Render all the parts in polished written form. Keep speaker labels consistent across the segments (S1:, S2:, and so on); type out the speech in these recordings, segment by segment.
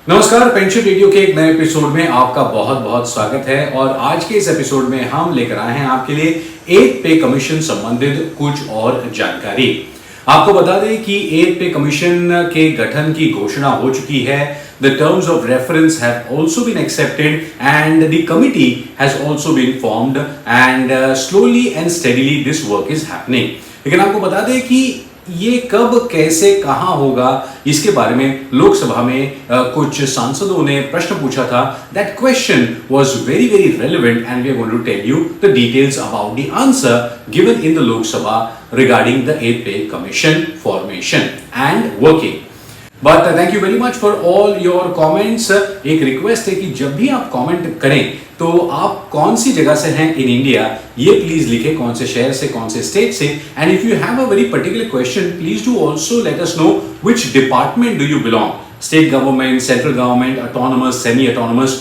S1: नमस्कार, pension radio के एक नए एपिसोड में आपका बहुत बहुत स्वागत है। और आज के इस एपिसोड में हम लेकर आए हैं आपके लिए 8th पे कमीशन संबंधित कुछ और जानकारी। आपको बता दें कि 8th पे कमीशन के गठन की घोषणा हो चुकी है। The terms of reference have also been accepted and the committee has also been formed and slowly and steadily this work is happening। लेकिन आपको बता दें कि ये कब कैसे कहां होगा इसके बारे में लोकसभा में कुछ सांसदों ने प्रश्न पूछा था। That question was very relevant and we are going to tell you the details about the answer given in the Lok Sabha regarding the 8th Pay Commission formation and working। But thank you very much for all your comments। एक request है कि जब भी आप comment करें तो आप कौन सी जगह से हैं इन इंडिया ये प्लीज लिखें, कौन से शहर से, कौन से स्टेट से। And if you have a very particular question please do also let us know which department do you belong, state government, central government, autonomous, semi autonomous,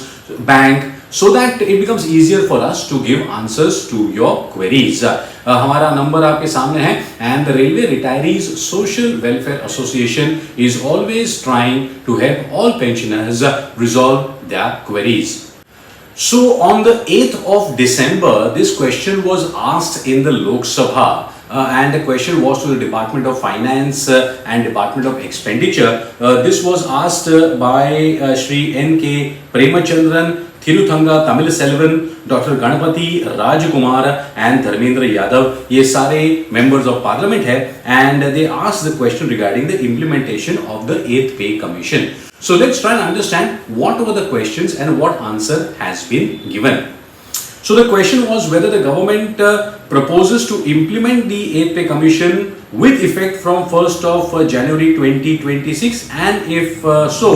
S1: bank, so that it becomes easier for us to give answers to your queries। हमारा number आपके सामने है and the Railway Retirees Social Welfare Association is always trying to help all pensioners resolve their queries। So on the 8th of December, this question was asked in the Lok Sabha and the question was to the Department of Finance and Department of Expenditure। This was asked by Shri N.K. Premachandran, Thiruthanga Tamilselvan, doctor Ganapathi Rajkumar and Dharmendra Yadav. ये सारे members of parliament है and they asked the question regarding the implementation of the 8th pay commission. So let's try and understand what were the questions and what answer has been given. So the question was whether the government proposes to implement the 8th Pay Commission with effect from 1st of January 2026 and if so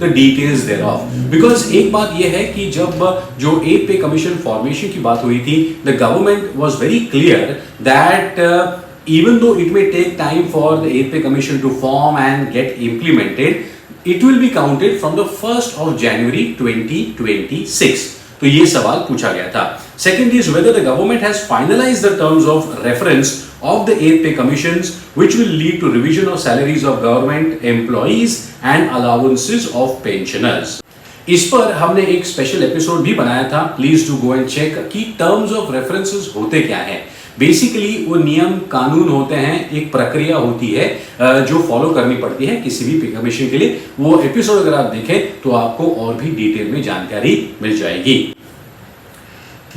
S1: the details thereof। Because एक बात यह है कि जब जो 8th Pay Commission formation की बात हुई थी, the government was very clear that even though it may take time for the 8th Pay Commission to form and get implemented, it will be counted from the 1st of January 2026। तो ये सवाल पूछा गया था। Second is whether the government has finalized the terms of reference of the 8th Pay Commissions which will lead to revision of salaries of government employees and allowances of pensioners। इस पर हमने एक स्पेशल एपिसोड भी बनाया था, please do go and check कि terms of references होते क्या हैं। बेसिकली वो नियम कानून होते हैं, एक प्रक्रिया होती है जो फॉलो करनी पड़ती है किसी भी पे कमीशन के लिए। वो एपिसोड अगर आप देखें तो आपको और भी डिटेल में जानकारी मिल जाएगी।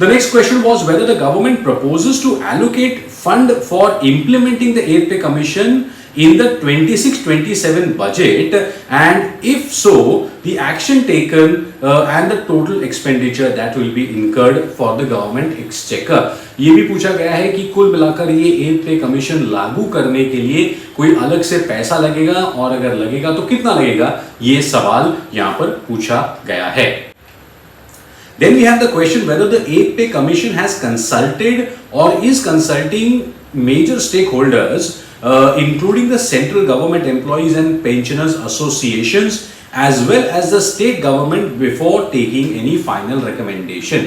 S1: The next question was whether the government proposes to allocate fund for implementing the 8th Pay Commission in the 26-27 budget and if so the action taken and the total expenditure that will be incurred for the government exchequer। ये भी पूछा गया है कि कुल मिलाकर ये 8th Pay Commission लागू करने के लिए कोई अलग से पैसा लगेगा और अगर लगेगा तो कितना लगेगा, ये सवाल यहाँ पर पूछा गया है। Then we have the question whether the 8th Pay Commission has consulted or is consulting major stakeholders including the central government employees and pensioners associations as well as the state government before taking any final recommendation।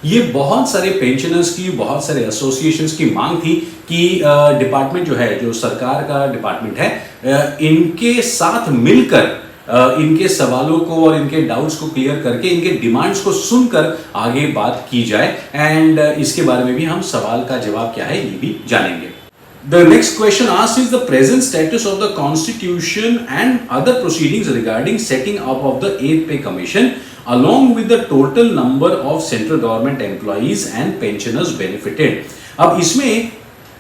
S1: ये बहुत सारे pensioners की, बहुत सारे associations की मांग थी कि डिपार्टमेंट जो है, जो सरकार का डिपार्टमेंट है, इनके साथ मिलकर इनके सवालों को और इनके डाउट्स को क्लियर करके इनके डिमांड्स को सुनकर आगे बात की जाए एंड इसके बारे में भी हम सवाल का जवाब क्या है ये भी जानेंगे। The next question asked is the present status of the constitution and other proceedings regarding setting up of the 8th Pay Commission along with the total number of central government employees and pensioners benefited। अब इसमें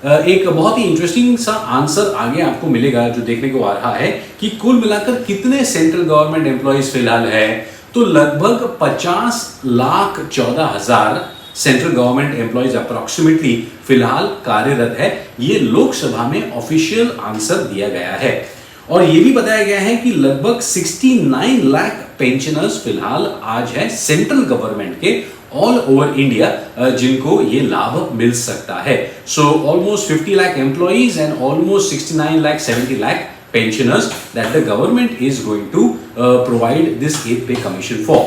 S1: एक बहुत ही interesting सा answer आगे आपको मिलेगा जो देखने को आ रहा है कि कुल मिलाकर कितने सेंट्रल गवर्नमेंट एम्प्लॉइज फिलहाल है। तो लगभग 50,14,000 सेंट्रल गवर्नमेंट एम्प्लॉइज अप्रोक्सीमेटली फिलहाल कार्यरत है। ये लोकसभा में ऑफिशियल आंसर दिया गया है और ये भी बताया गया है कि लगभग 69 लाख पेंशनर्स फिलहाल आज है सेंट्रल गवर्नमेंट के ऑल ओवर इंडिया जिनको ये लाभ मिल सकता है। So almost 50 lakh employees and almost 69 lakh 70 lakh pensioners that the government is going to provide this 8th Pay Commission for।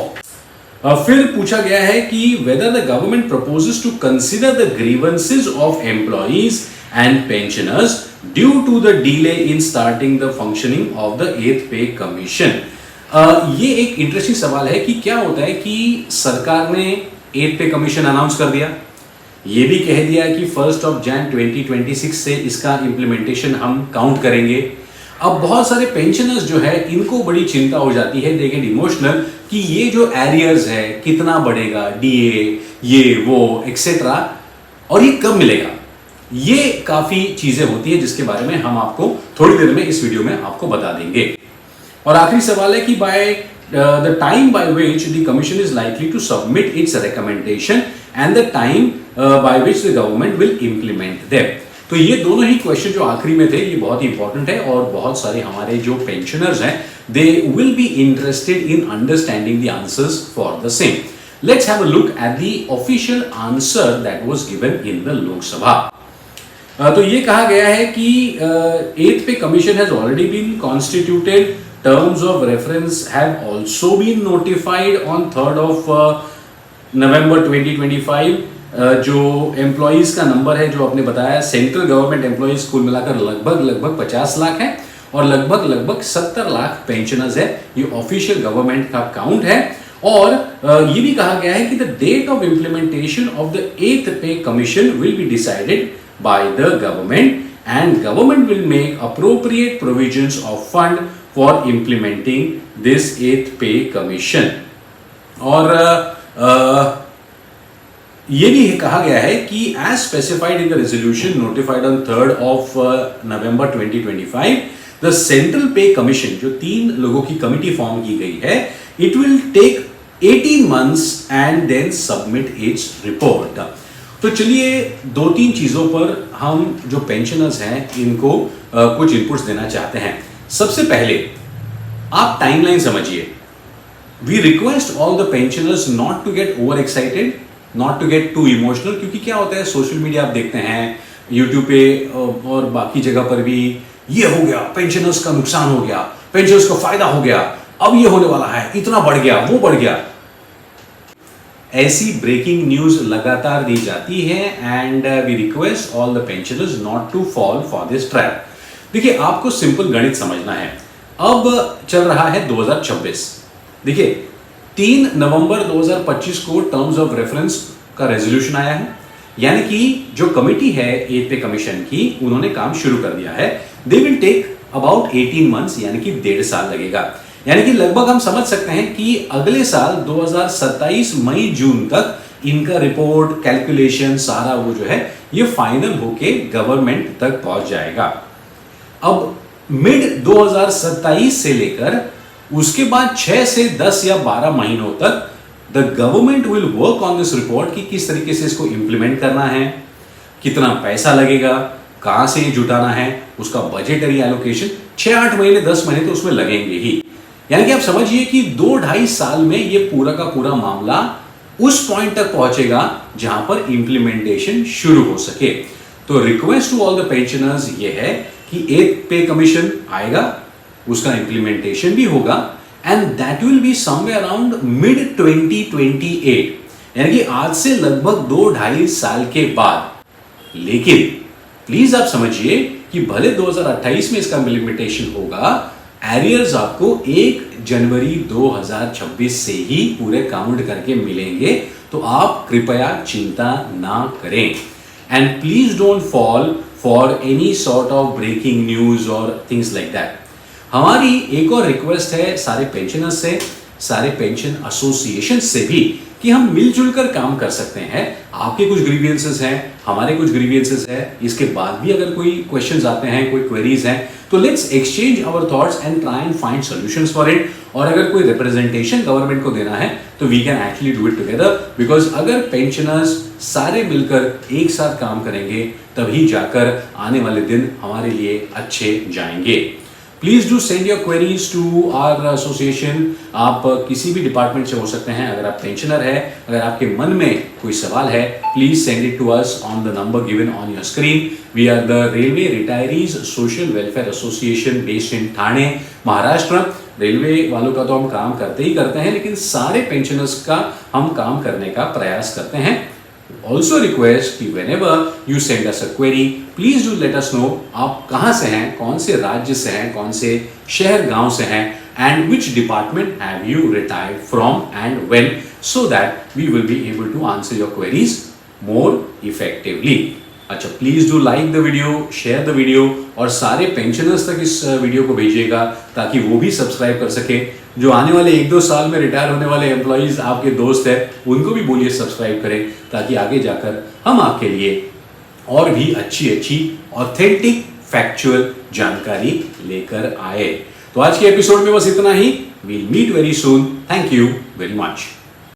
S1: फिर पूछा गया है कि whether the government proposes to consider the grievances of employees and pensioners due to the delay in starting the functioning of the 8th Pay Commission। ये एक interesting सवाल है कि क्या होता है कि सरकार ने 8th पे कमीशन अनाउंस कर दिया, ये भी कह दिया कि 1 जनवरी 2026 से इसका इम्प्लीमेंटेशन हम काउंट करेंगे। अब बहुत सारे पेंशनर्स जो है इनको बड़ी चिंता हो जाती है, दे गेट इमोशनल कि ये जो एरियर्स है कितना बढ़ेगा, डीए ये वो एक्सेट्रा, और ये कब मिलेगा। ये काफी चीजें होती है जिसके बारे में हम आपको थोड़ी देर में इस वीडियो में आपको बता देंगे। और आखिरी सवाल है कि by the time by which the commission is likely to submit its recommendation and the time by which the government will implement them. तो ये दोनों ही क्वेश्चन जो आखिरी में थे ये बहुत ही इंपॉर्टेंट है, और बहुत सारे हमारे जो पेंशनर्स हैं they will be interested in understanding the answers for the same. Let's have a look at the official answer that was given in the Lok Sabha. तो ये कहा गया है कि 8th pay commission has already been constituted, terms of reference have also been notified on 3rd November 2025। जो employees का number है जो आपने बताया, सेंट्रल गवर्नमेंट एम्प्लॉइज कुल मिलाकर लगभग 50 लाख है, और लगभग 70 लाख पेंशनर्स है। ये ऑफिशियल गवर्नमेंट का काउंट है। और ये भी कहा गया है कि the date of implementation of the 8th pay commission will be decided by the government, and government will make appropriate provisions of fund for implementing this 8th pay commission. और ये भी कहा गया है कि as specified in the resolution notified on 3rd November 2025, the central pay commission जो 3 लोगों की कमिटी फॉर्म की गई है, it will take 18 months and then submit its report. तो चलिए 2-3 चीजों पर हम जो पेंशनर्स हैं इनको कुछ इनपुट्स देना चाहते हैं। सबसे पहले आप टाइमलाइन समझिए। We request all the pensioners not to get over excited, not to get too emotional, क्योंकि क्या होता है सोशल मीडिया आप देखते हैं, यूट्यूब पे और बाकी जगह पर भी ये हो गया, पेंशनर्स का नुकसान हो गया, पेंशनर्स को फायदा हो गया, अब ये होने वाला है, इतना बढ़ गया, वो बढ़ गया। ऐसी ब्रेकिंग न्यूज लगातार दी जाती है, and we request all the pensioners not to fall for this trap. देखिए आपको सिंपल गणित समझना है। अब चल रहा है 2026। देखिए 3 नवंबर 2025 को टर्म्स ऑफ रेफरेंस का रेजोल्यूशन आया है, यानी कि जो कमिटी है 8th पे कमीशन की, उन्होंने काम शुरू कर दिया है। They will take about 18 months, यानी कि 1.5 साल लगेगा। यानी कि लगभग हम समझ सकते हैं कि अगले साल 2027 मई जून तक इनका रिपोर्ट, कैलकुलेशन सारा वो जो है ये फाइनल होके गवर्नमेंट तक पहुंच जाएगा। अब मिड 2027 से लेकर उसके बाद 6 से 10 या 12 महीनों तक the government will work on this report कि किस तरीके से इसको इंप्लीमेंट करना है, कितना पैसा लगेगा, कहां से ये जुटाना है, उसका बजटरी एलोकेशन। 6-8 महीने 10 महीने तो उसमें लगेंगे ही। यानी कि आप समझिए कि 2-2.5 साल में ये पूरा का पूरा मामला उस पॉइंट तक पहुंचेगा जहां पर इंप्लीमेंटेशन शुरू हो सके। तो request to all the pensioners ये है कि 8th पे कमीशन आएगा, उसका इंप्लीमेंटेशन भी होगा, and that will be somewhere around mid 2028, यानी कि आज से लगभग 2-2.5 साल के बाद। लेकिन प्लीज आप समझिए कि भले 2028 में इसका इंप्लीमेंटेशन होगा, एरियर्स आपको 1 जनवरी 2026 से ही पूरे काउंट करके मिलेंगे। तो आप कृपया चिंता ना करें, and please don't fall for any sort of breaking news और थिंग्स लाइक दैट। हमारी एक और रिक्वेस्ट है सारे पेंशनर्स से, सारे पेंशन एसोसिएशन से भी, कि हम मिलजुल कर काम कर सकते हैं। आपके कुछ ग्रीवियंसेस हैं, हमारे कुछ ग्रीवियंसेस हैं, इसके बाद भी अगर कोई क्वेश्चंस आते हैं, कोई क्वेरीज हैं, तो let's exchange our thoughts and try and find solutions for it. और अगर कोई रिप्रेजेंटेशन गवर्नमेंट को देना है तो we can actually do it together, because अगर पेंशनर्स सारे मिलकर एक साथ काम करेंगे तभी जाकर आने वाले दिन हमारे लिए अच्छे जाएंगे। Please do send your queries to our association. आप किसी भी डिपार्टमेंट से हो सकते हैं। अगर आप पेंशनर है, अगर आपके मन में कोई सवाल है, please send it to us on the number given on your screen. We are the railway retirees social welfare association based in Thane, Maharashtra. Railway वालों का तो हम काम करते ही करते हैं, लेकिन सारे पेंशनर्स का हम काम करने का प्रयास करते हैं। Also request कि whenever you send us a query, please do let us know आप कहाँ से हैं, कौन से राज्य से हैं, कौन से शहर गांव से हैं। and which department have you retired from and when, so that we will be able to answer your queries more effectively. अच्छा, please do like the video, share the video और सारे पेंशनर्स तक इस वीडियो को भेजिएगा ताकि वो भी सब्सक्राइब कर सके। जो आने वाले 1-2 साल में रिटायर होने वाले एम्प्लॉइज आपके दोस्त हैं उनको भी बोलिए सब्सक्राइब करें ताकि आगे जाकर हम आपके लिए और भी अच्छी ऑथेंटिक फैक्चुअल जानकारी लेकर आए। तो आज के एपिसोड में बस इतना ही। We'll meet very soon. Thank you very much.